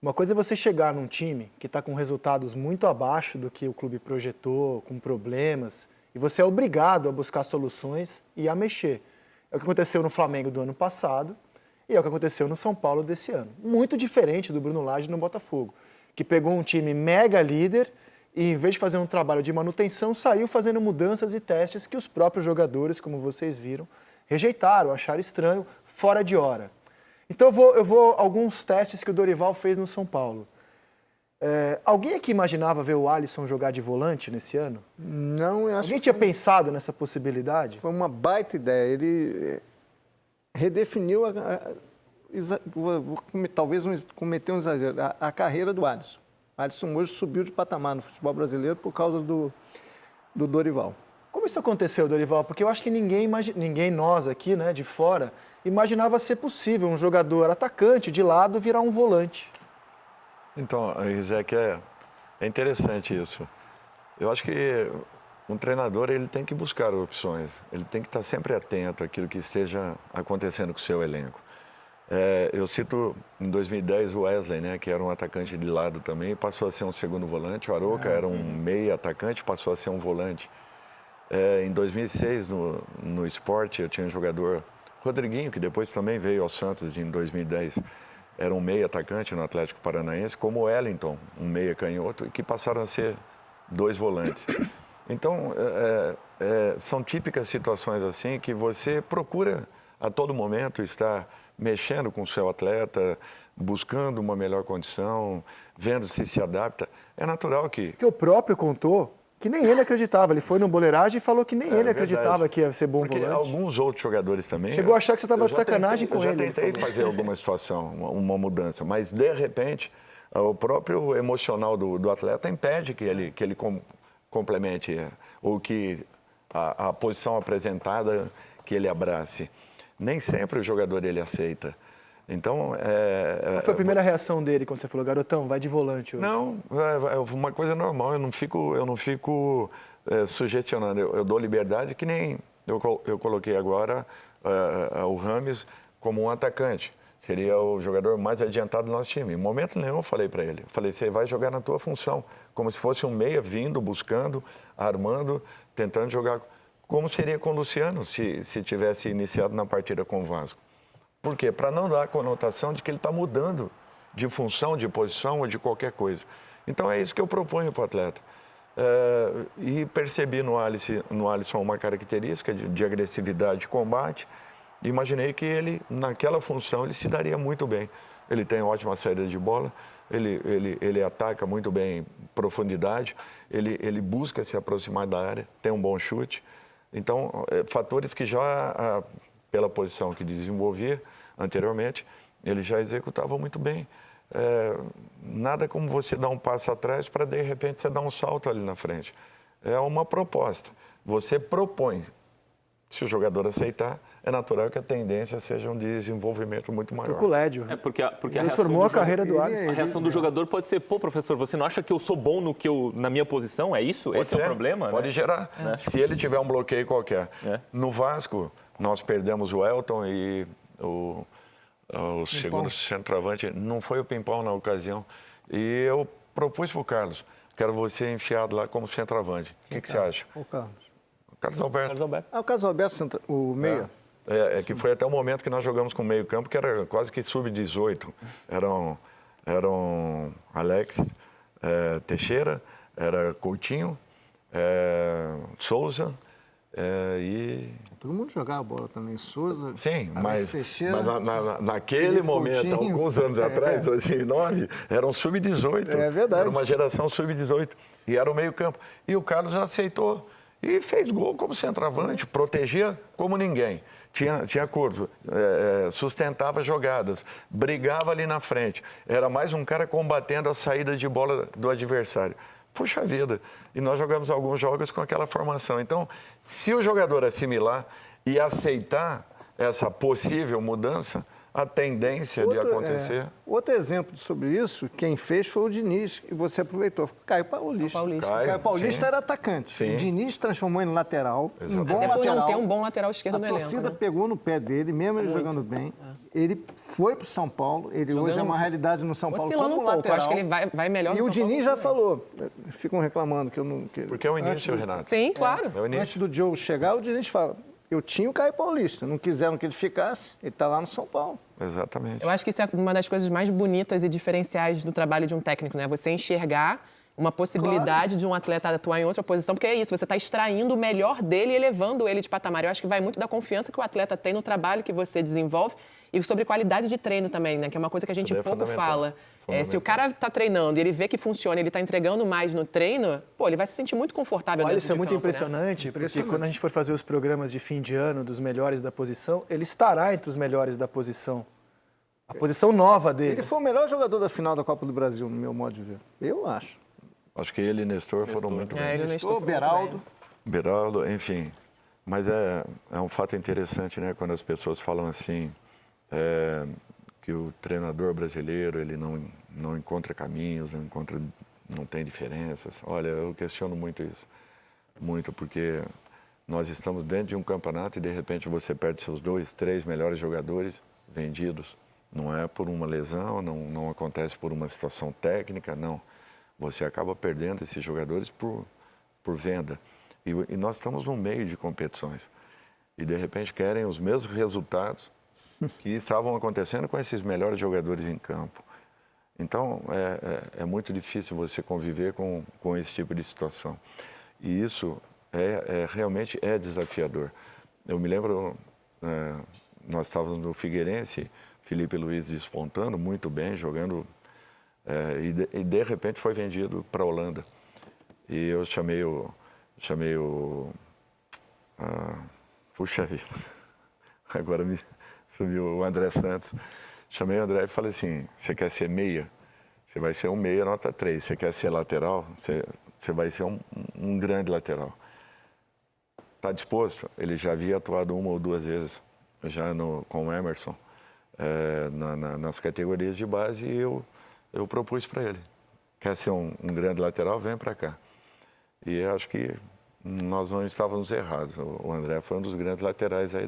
Uma coisa é você chegar num time que está com resultados muito abaixo do que o clube projetou, com problemas, e você é obrigado a buscar soluções e a mexer. É o que aconteceu no Flamengo do ano passado e é o que aconteceu no São Paulo desse ano. Muito diferente do Bruno Lage no Botafogo, que pegou um time mega líder e, em vez de fazer um trabalho de manutenção, saiu fazendo mudanças e testes que os próprios jogadores, como vocês viram, rejeitaram, acharam estranho, fora de hora. Então eu vou alguns testes que o Dorival fez no São Paulo. Alguém aqui imaginava ver o Alisson jogar de volante nesse ano? Não, eu acho Alguém tinha pensado nessa possibilidade? foi uma baita ideia. Ele redefiniu, talvez cometer um exagero, a carreira do Alisson. O Alisson hoje subiu de patamar no futebol brasileiro por causa do Dorival. Como isso aconteceu, Dorival? Porque eu acho que ninguém nós aqui, né, de fora, imaginava ser possível um jogador atacante de lado virar um volante. Então, Isaac, é interessante isso. Eu acho que um treinador ele tem que buscar opções, ele tem que estar sempre atento àquilo que esteja acontecendo com o seu elenco. Eu cito em 2010 o Wesley, né, que era um atacante de lado também, passou a ser um segundo volante. O Arouca era um meia atacante, passou a ser um volante. Em 2006, no Sport, eu tinha um jogador, Rodriguinho, que depois também veio ao Santos em 2010. Era um meia atacante no Atlético Paranaense, como o Wellington, um meia canhoto, e que passaram a ser dois volantes. Então, são típicas situações assim que você procura a todo momento estar mexendo com o seu atleta, buscando uma melhor condição, vendo se adapta. É natural que... Porque o próprio contou que nem ele acreditava. Ele foi no Boleiragem e falou que nem ele acreditava que ia ser bom Porque volante. alguns outros jogadores também... Chegou a achar que você estava de sacanagem com ele. Eu já tentei fazer alguma situação, uma mudança, mas de repente o próprio emocional do atleta impede que ele complemente ou que a posição apresentada que ele abrace. Nem sempre o jogador ele aceita. Então, Qual foi a primeira reação dele quando você falou, garotão, vai de volante hoje? Não, é uma coisa normal, eu não fico sugestionando, eu dou liberdade, que nem eu coloquei agora o Rames como um atacante. Seria o jogador mais adiantado do nosso time. Em momento nenhum eu falei para ele, você vai jogar na tua função, como se fosse um meia vindo, buscando, armando, tentando jogar, como seria com o Luciano, se tivesse iniciado na partida com o Vasco. Por quê? Para não dar a conotação de que ele está mudando de função, de posição ou de qualquer coisa. Então é isso que eu proponho para o atleta. E percebi no Alisson uma característica de agressividade de combate. Imaginei que ele, naquela função, ele se daria muito bem. Ele tem ótima saída de bola, ele ataca muito bem em profundidade, ele busca se aproximar da área, tem um bom chute. Então, fatores que já... pela posição que desenvolvia anteriormente, ele já executava muito bem. Nada como você dar um passo atrás para, de repente, você dar um salto ali na frente. É uma proposta. Você propõe. Se o jogador aceitar, é natural que a tendência seja um desenvolvimento muito maior. O Lédio. Porque ele formou a carreira do Alisson. A reação do jogador pode ser, professor, você não acha que eu sou bom na minha posição? É isso? Pode Esse ser, é o problema? Pode gerar. Se ele tiver um bloqueio qualquer. No Vasco, nós perdemos o Elton e o segundo centroavante. Não foi o Pimpão na ocasião. E eu propus para o Carlos, quero você enfiado lá como centroavante. O que você acha? O Carlos. Carlos Alberto. O Carlos Alberto, o meia. Que foi até o momento que nós jogamos com o meio campo, que era quase que sub-18. Eram Alex Teixeira, era Coutinho, Souza e... Todo mundo jogava bola também, Souza. Sim, Alex Teixeira, mas naquele momento, Coutinho. alguns anos atrás, 2009, eram sub-18. É verdade. Era uma geração sub-18 e era o meio campo. E o Carlos aceitou e fez gol como centroavante, protegia como ninguém. Tinha corpo, sustentava jogadas, brigava ali na frente. Era mais um cara combatendo a saída de bola do adversário. Puxa vida, e nós jogamos alguns jogos com aquela formação. Então, se o jogador assimilar e aceitar essa possível mudança, a tendência de acontecer... Outro exemplo sobre isso, quem fez foi o Diniz, e você aproveitou. Caio Paulista. Caio Paulista era atacante. Sim. O Diniz transformou ele em lateral, Exatamente. um bom Até por lateral. não ter um bom lateral esquerdo no A elenco. torcida Né? pegou no pé dele, mesmo ele jogando bem. Ele foi para o São Paulo, ele hoje é uma realidade no São Paulo oscilando como um pouco. lateral. Acho que ele vai melhor E no o São Paulo Diniz do já que falou, ficam reclamando que eu não... Porque é o início, Renato. Sim, claro. É o início. Antes do Diogo chegar, o Diniz fala, eu tinha o Caio Paulista, não quiseram que ele ficasse, ele está lá no São Paulo. Exatamente. Eu acho que isso é uma das coisas mais bonitas e diferenciais do trabalho de um técnico, né? Você enxergar uma possibilidade de um atleta atuar em outra posição, porque é isso, você está extraindo o melhor dele e elevando ele de patamar. Eu acho que vai muito da confiança que o atleta tem no trabalho que você desenvolve e sobre qualidade de treino também, né? Que é uma coisa que a gente Isso daí é pouco fundamental. fala. Fundamental. Se o cara está treinando e ele vê que funciona, ele está entregando mais no treino, pô, ele vai se sentir muito confortável Olha, dentro isso é de muito campo, né? impressionante, porque quando a gente for fazer os programas de fim de ano dos melhores da posição, ele estará entre os melhores da posição. A posição nova dele. Ele foi o melhor jogador da final da Copa do Brasil, no meu modo de ver. Eu acho. Acho que ele e Nestor foram muito bem. Ele não Nestor, estou Beraldo. Beraldo, enfim. Mas é um fato interessante, né? Quando as pessoas falam assim, que o treinador brasileiro ele não encontra caminhos, não tem diferenças. Olha, eu questiono muito isso. Muito, porque nós estamos dentro de um campeonato e, de repente, você perde seus 2, 3 melhores jogadores vendidos. Não é por uma lesão, não acontece por uma situação técnica, não. Você acaba perdendo esses jogadores por venda. E nós estamos no meio de competições. E, de repente, querem os mesmos resultados que estavam acontecendo com esses melhores jogadores em campo. Então, é muito difícil você conviver com esse tipo de situação. E isso realmente é desafiador. Eu me lembro, nós estávamos no Figueirense, Felipe Luiz despontando muito bem, jogando... e de repente foi vendido para a Holanda. E eu chamei puxa vida, agora me sumiu o André Santos. Chamei o André e falei assim, você quer ser meia? Você vai ser um meia nota 3. Você quer ser lateral? Você vai ser um grande lateral. Está disposto? Ele já havia atuado 1 ou 2 vezes já com o Emerson nas categorias de base e eu propus para ele. Quer ser um grande lateral? Vem para cá. E eu acho que nós não estávamos errados. O André foi um dos grandes laterais aí